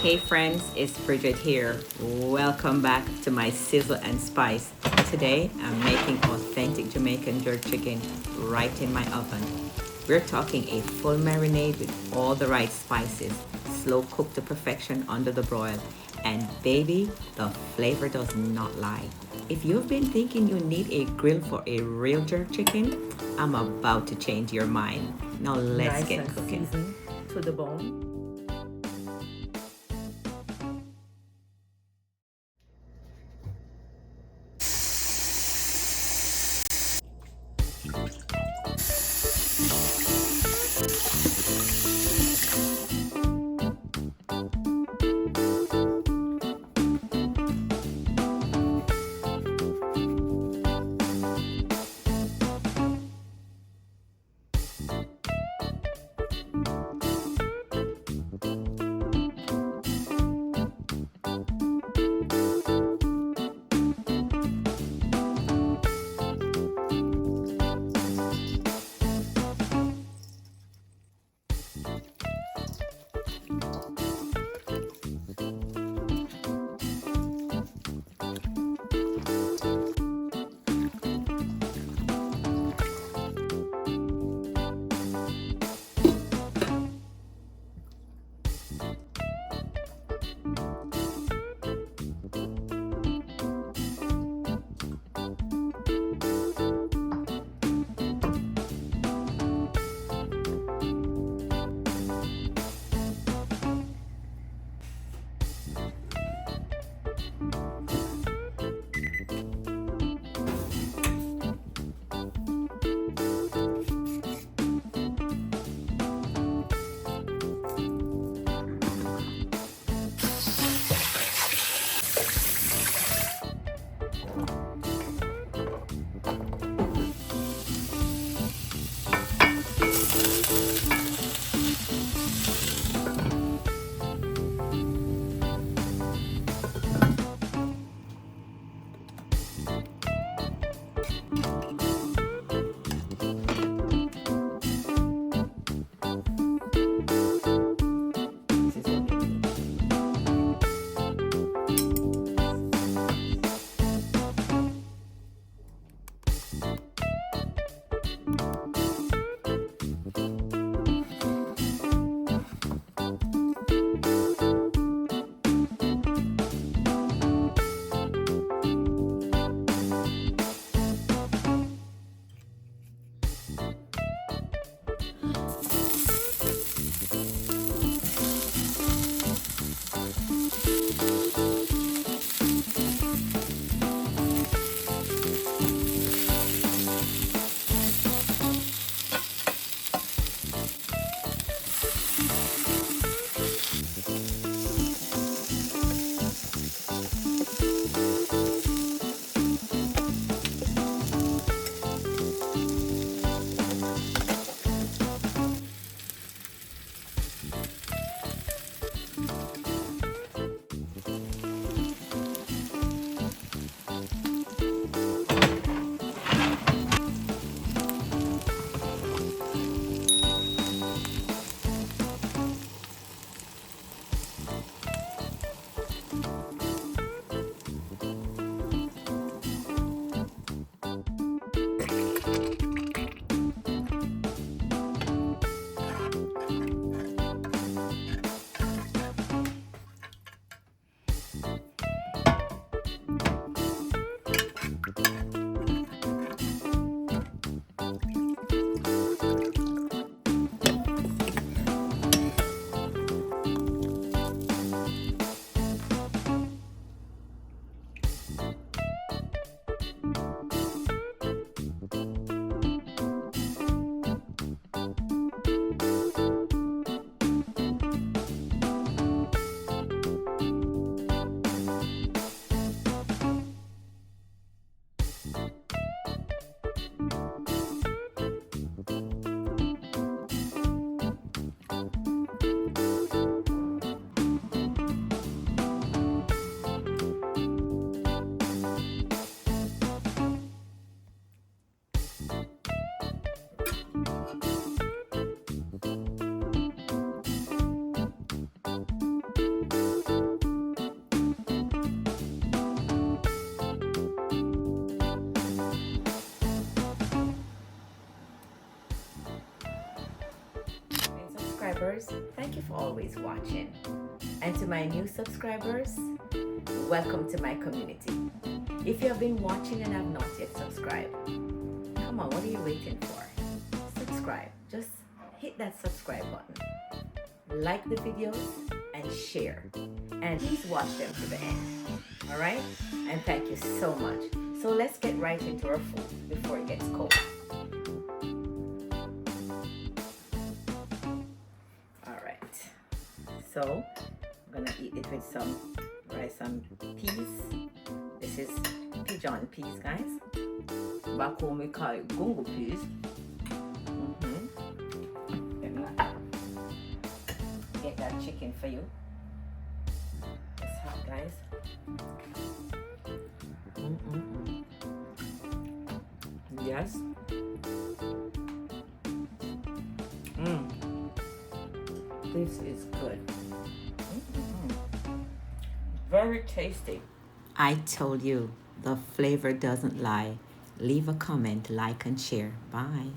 Hey friends, it's Bridget here. Welcome back to my Sizzle and Spice. Today I'm making authentic Jamaican jerk chicken right in my oven. We're talking a full marinade with all the right spices, slow cooked to perfection under the broil. And baby, the flavor does not lie. If you've been thinking you need a grill for a real jerk chicken, I'm about to change your mind. Now let's Nice get and cooking. seasoned to the bone. subscribers, thank you for always watching. And to my new subscribers, welcome to my community. If you have been watching and have not yet subscribed, come on, what are you waiting for? Subscribe. Just hit that subscribe button. Like the videos and share. And please watch them to the end. All right? And thank you so much. So let's get right into our food before it gets cold. All right. So I'm gonna eat it with some rice and peas. This is pigeon peas, guys. Back home we call it gungo peas. Get that chicken for you. It's hot, guys. Yes. This is good. Very tasty. I told you, the flavor doesn't lie. Leave a comment, like, and share. Bye.